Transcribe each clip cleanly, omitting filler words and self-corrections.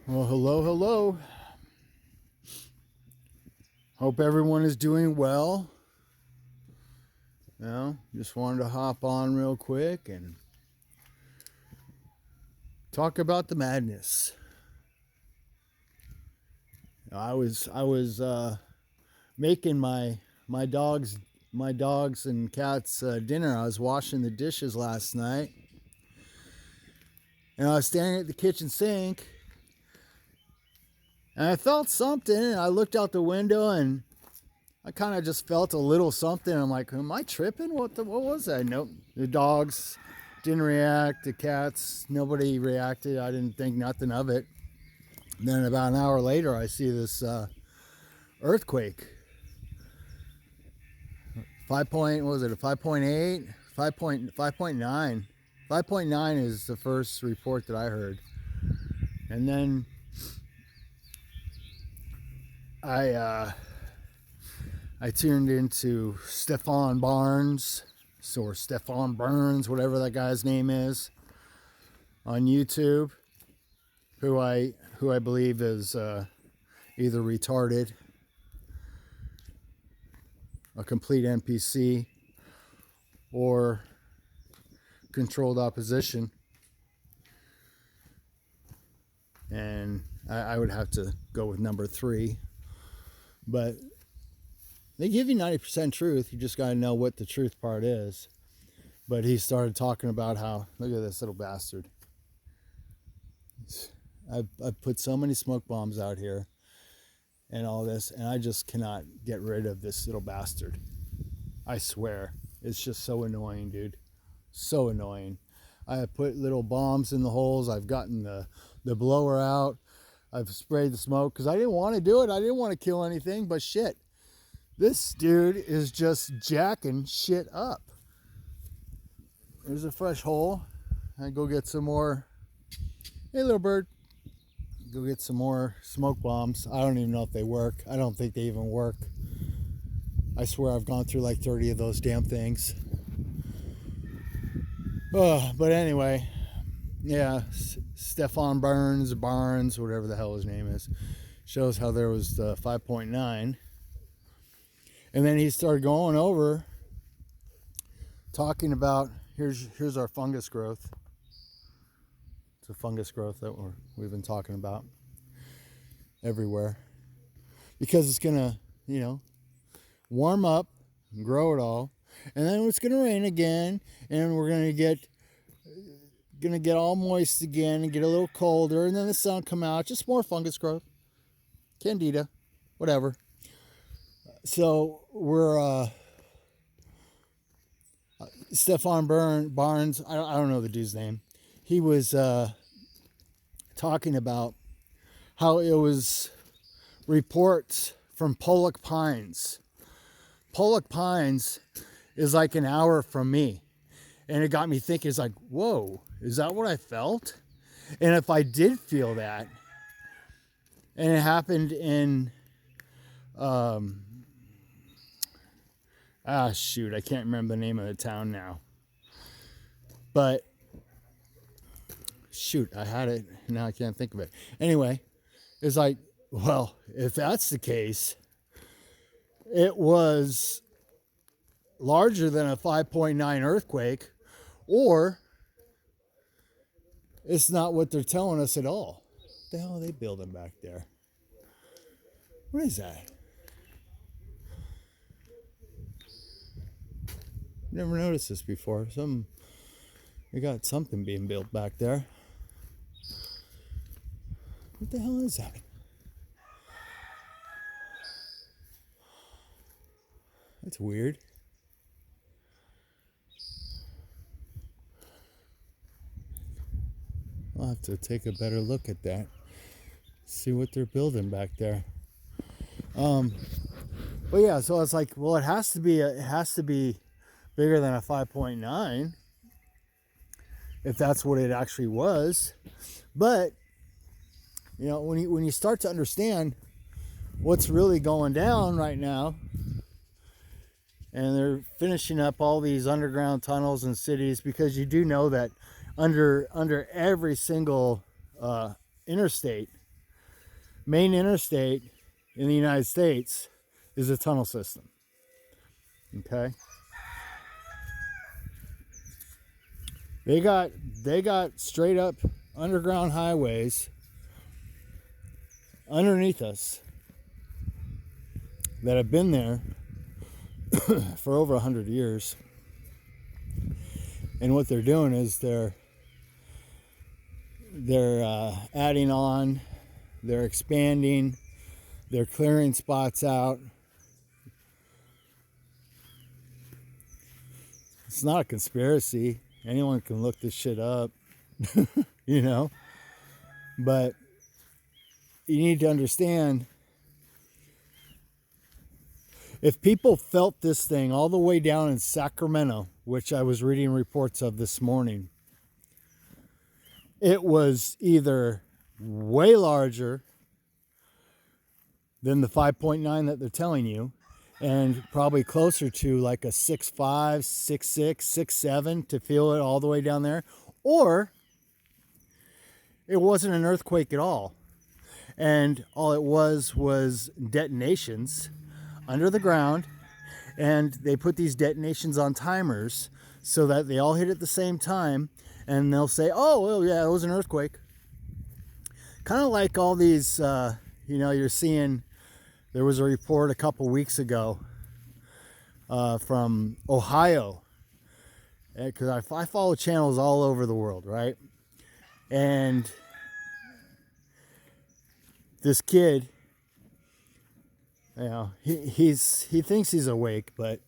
Well, hello. Hope everyone is doing well. Just wanted to hop on real quick and talk about the madness. I was making my dogs and cats dinner. I was washing the dishes last night, and I was standing at the kitchen sink, and I felt something. And I looked out the window, and I kind of just felt a little something. I'm like, am I tripping? What was that? Nope. The dogs didn't react. The cats, nobody reacted. I didn't think nothing of it. And then about an hour later, I see this earthquake. 5 point, what was it? A 5.8, 5.9. 5.9 is the first report that I heard. And then I tuned into Stefan Barnes, or Stefan Burns, whatever that guy's name is, on YouTube, who I believe is either retarded, a complete NPC, or controlled opposition. And I would have to go with number 3. But they give you 90% truth. You just got to know what the truth part is. But he started talking about how, look at this little bastard. I've put so many smoke bombs out here and all this, and I just cannot get rid of this little bastard. I swear. It's just so annoying, dude. So annoying. I have put little bombs in the holes. I've gotten the blower out. I've sprayed the smoke because I didn't want to do it. I didn't want to kill anything, but shit. This dude is just jacking shit up. There's a fresh hole. I go get some more. Hey, little bird. Go get some more smoke bombs. I don't even know if they work. I don't think they even work. I swear I've gone through like 30 of those damn things. But anyway, yeah, Stefan Barnes, whatever the hell his name is, shows how there was the 5.9. And then he started going over, talking about, here's our fungus growth. It's a fungus growth that we've been talking about everywhere. Because it's going to, warm up and grow it all. And then it's going to rain again, and we're going to get all moist again and get a little colder, and then the sun come out. Just more fungus growth. Candida, whatever. So we're Stefan Barnes. I don't know the dude's name. He was talking about how it was reports from Pollock Pines. Pollock Pines is like an hour from me. And it got me thinking, it's like, whoa, is that what I felt? And if I did feel that, and it happened in, I can't remember the name of the town now. But, I had it, now I can't think of it. Anyway, it's like, well, if that's the case, it was larger than a 5.9 earthquake, or it's not what they're telling us at all. What the hell are they building back there? What is that? Never noticed this before. They got something being built back there. What the hell is that? That's weird. I'll have to take a better look at that. See what they're building back there. But yeah, so it's like, well, it has to be bigger than a 5.9 if that's what it actually was. But when you start to understand what's really going down right now, and they're finishing up all these underground tunnels in cities, because you do know that under every single interstate, main interstate in the United States is a tunnel system. Okay. They got straight up underground highways underneath us that have been there for over 100 years. And what they're doing is they're adding on, they're expanding, they're clearing spots out. It's not a conspiracy. Anyone can look this shit up, you know. But you need to understand, if people felt this thing all the way down in Sacramento, which I was reading reports of this morning, it was either way larger than the 5.9 that they're telling you, and probably closer to like a 6.5, 6.6, 6.7 to feel it all the way down there, or it wasn't an earthquake at all, and all it was detonations under the ground, and they put these detonations on timers so that they all hit at the same time, and they'll say, oh, well, yeah, it was an earthquake. Kind of like all these, you're seeing. There was a report a couple weeks ago from Ohio, because I follow channels all over the world, right? And this kid, he thinks he's awake, but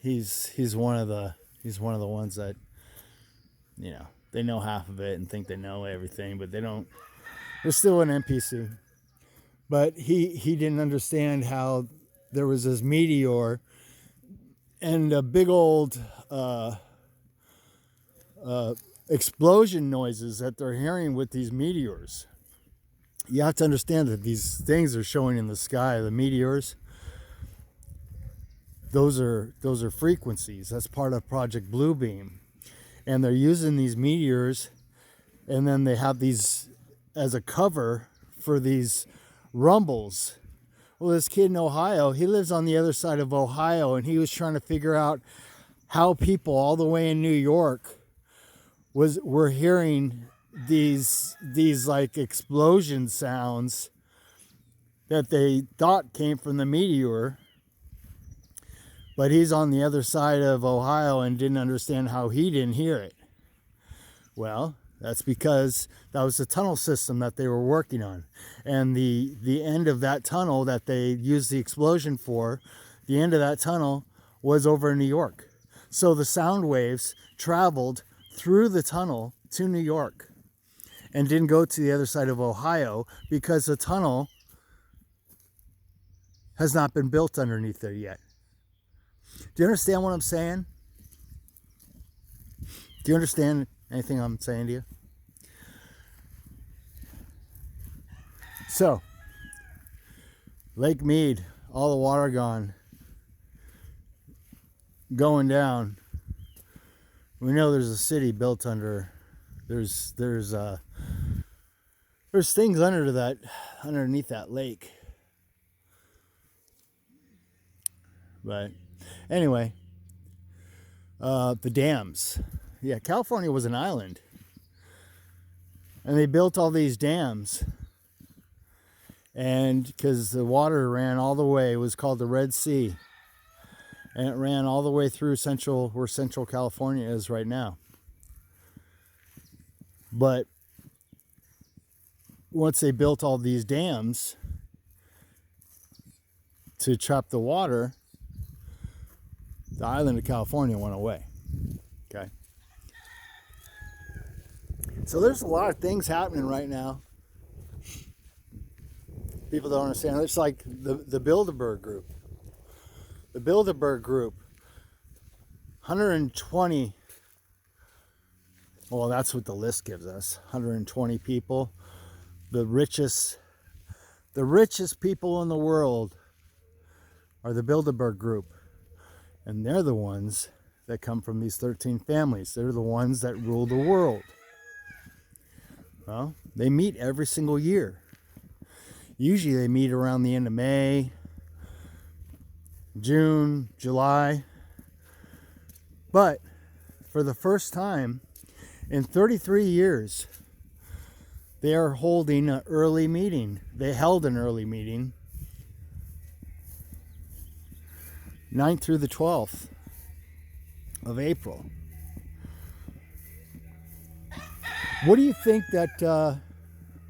he's one of the ones that, they know half of it and think they know everything, but they don't. They're still an NPC. But he didn't understand how there was this meteor and a big old explosion noises that they're hearing with these meteors. You have to understand that these things are showing in the sky, the meteors. Those are frequencies. That's part of Project Bluebeam. And they're using these meteors, and then they have these as a cover for these rumbles. Well, this kid in Ohio, he lives on the other side of Ohio, and he was trying to figure out how people all the way in New York were hearing these like explosion sounds that they thought came from the meteor. But he's on the other side of Ohio and didn't understand how he didn't hear it. Well, that's because that was the tunnel system that they were working on. And the end of that tunnel that they used the explosion for, the end of that tunnel was over in New York. So the sound waves traveled through the tunnel to New York and didn't go to the other side of Ohio because the tunnel has not been built underneath there yet. Do you understand what I'm saying? Do you understand anything I'm saying to you? So, Lake Mead, all the water going down. We know there's a city built under. There's things underneath that lake. But anyway, the dams. Yeah, California was an island. And they built all these dams. And because the water ran all the way, it was called the Red Sea. And it ran all the way through where Central California is right now. But once they built all these dams to trap the water, the island of California went away. Okay. So there's a lot of things happening right now. People don't understand. It's like the Bilderberg Group. The Bilderberg Group, 120. Well, that's what the list gives us. 120 people. The richest people in the world are the Bilderberg Group. And they're the ones that come from these 13 families. They're the ones that rule the world. Well, they meet every single year. Usually they meet around the end of May, June, July. But for the first time in 33 years, they are holding an early meeting. They held an early meeting, 9th through the 12th of April. What do you think that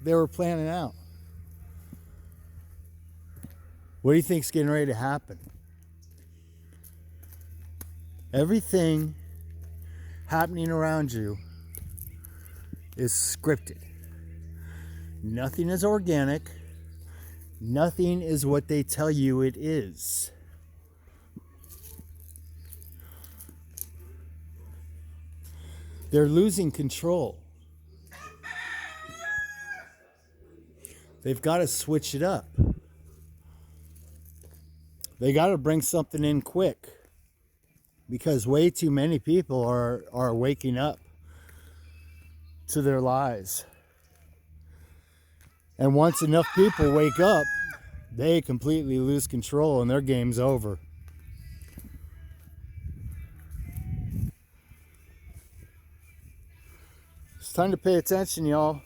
they were planning out? What do you think's getting ready to happen? Everything happening around you is scripted. Nothing is organic. Nothing is what they tell you it is. They're losing control. They've got to switch it up. They got to bring something in quick, because way too many people are waking up to their lies. And once enough people wake up, they completely lose control and their game's over. It's time to pay attention, y'all.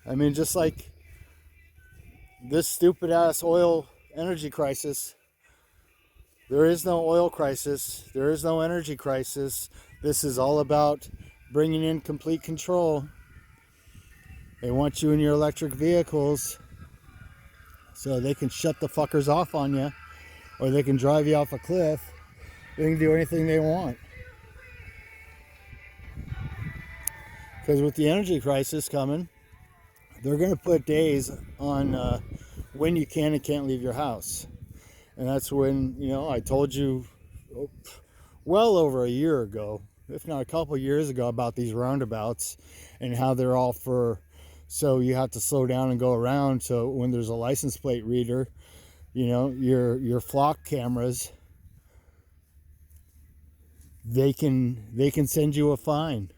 I mean, just like this stupid ass oil energy crisis, there is no oil crisis. There is no energy crisis. This is all about bringing in complete control. They want you in your electric vehicles so they can shut the fuckers off on you, or they can drive you off a cliff. They can do anything they want. Because with the energy crisis coming, they're going to put days on when you can and can't leave your house. And that's when, I told you well over a year ago, if not a couple years ago, about these roundabouts and how they're all so you have to slow down and go around. So when there's a license plate reader, your flock cameras, they can send you a fine.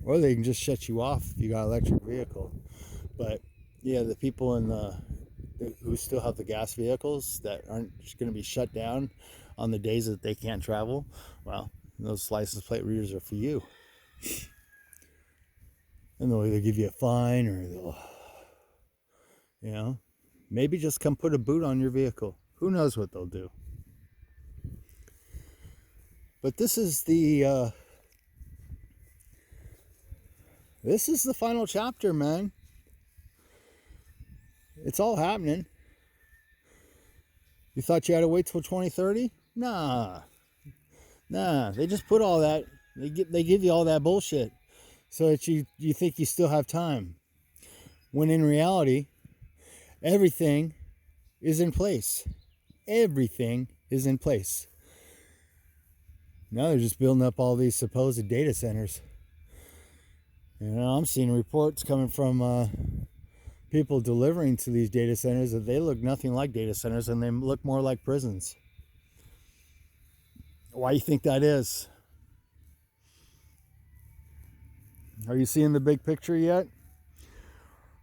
Or they can just shut you off if you got an electric vehicle. But yeah, the people who still have the gas vehicles that aren't going to be shut down on the days that they can't travel, well, those license plate readers are for you. And they'll either give you a fine, or they'll, maybe just come put a boot on your vehicle. Who knows what they'll do? But this is the final chapter, man. It's all happening. You thought you had to wait till 2030? Nah. They just put all that. They give you all that bullshit so that you think you still have time. When in reality, everything is in place. Everything is in place. Now they're just building up all these supposed data centers. I'm seeing reports coming from people delivering to these data centers that they look nothing like data centers, and they look more like prisons. Why do you think that is? Are you seeing the big picture yet?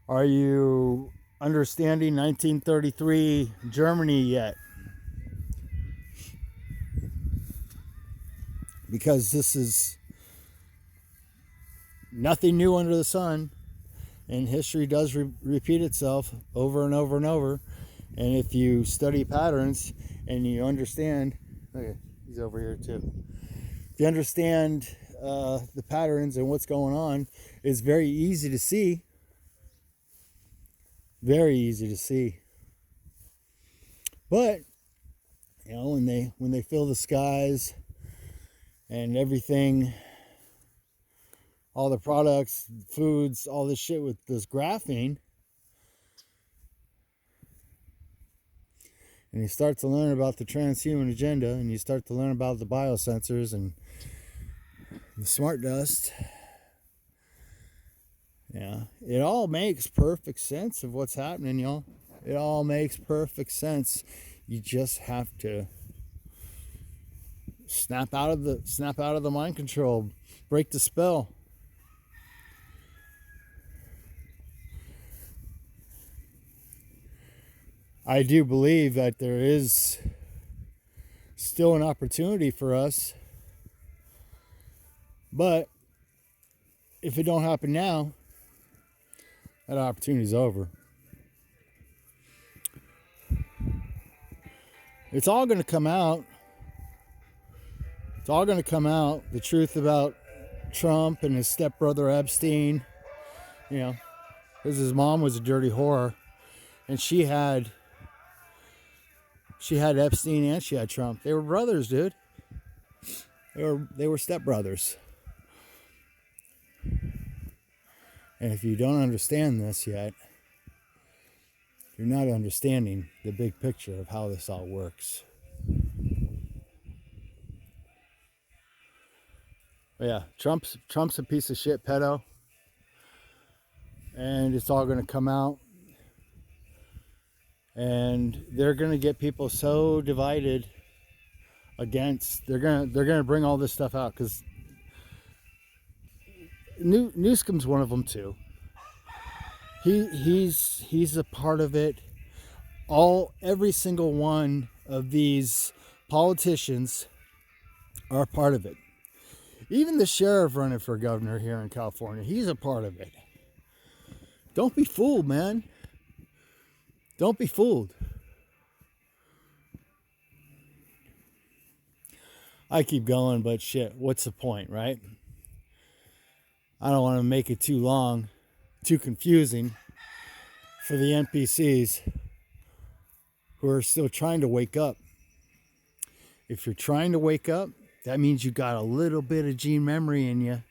Are you understanding 1933 Germany yet? Because this is nothing new under the sun, and history does repeat itself over and over and over. And if you study patterns and you understand, okay, he's over here too. If you understand the patterns and what's going on, it's very easy to see. Very easy to see. But when they fill the skies and everything, all the products, foods, all this shit with this graphene, and you start to learn about the transhuman agenda, and you start to learn about the biosensors and the smart dust, it all makes perfect sense of what's happening, y'all. It all makes perfect sense. You just have to snap out of the mind control, break the spell. I do believe that there is still an opportunity for us, but if it don't happen now, that opportunity's over. It's all going to come out. It's all going to come out. The truth about Trump and his stepbrother Epstein, you know, because his mom was a dirty whore, and she had Epstein and she had Trump. They were brothers, dude. They were stepbrothers. And if you don't understand this yet, you're not understanding the big picture of how this all works. But yeah, Trump's a piece of shit pedo. And it's all going to come out. And they're going to get people so divided against. They're going to bring all this stuff out, because Newsom's one of them too. He's a part of it. Every single one of these politicians are a part of it. Even the sheriff running for governor here in California, he's a part of it. Don't be fooled, man. Don't be fooled. I keep going, but shit, what's the point, right? I don't want to make it too long, too confusing for the NPCs who are still trying to wake up. If you're trying to wake up, that means you got a little bit of gene memory in you.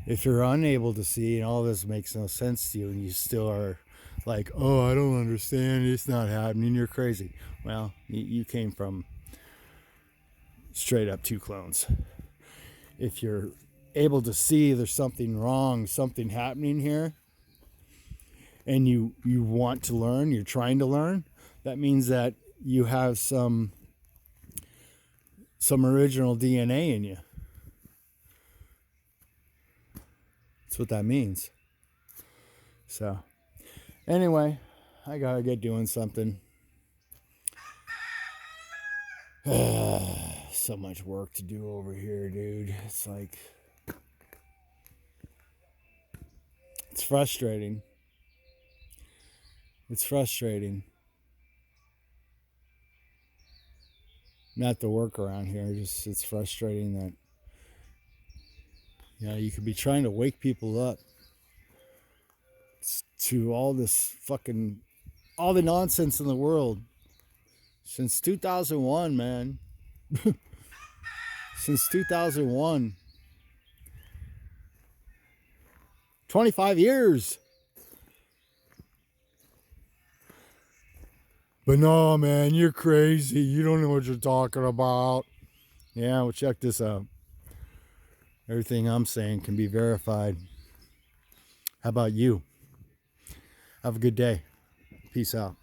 If you're unable to see and all this makes no sense to you, and you still are like, oh, I don't understand, it's not happening, you're crazy. Well, you came from straight up two clones. If you're able to see there's something wrong, something happening here, and you want to learn, you're trying to learn, that means that you have some original DNA in you. That's what that means. So, anyway, I gotta get doing something. So much work to do over here, dude. It's like, it's frustrating. It's frustrating. Not the work around here, just it's frustrating that, you know, you could be trying to wake people up to all this fucking, all the nonsense in the world. Since 2001, man. Since 2001. 25 years. But no, man, you're crazy. You don't know what you're talking about. Yeah, well, check this out. Everything I'm saying can be verified. How about you? Have a good day. Peace out.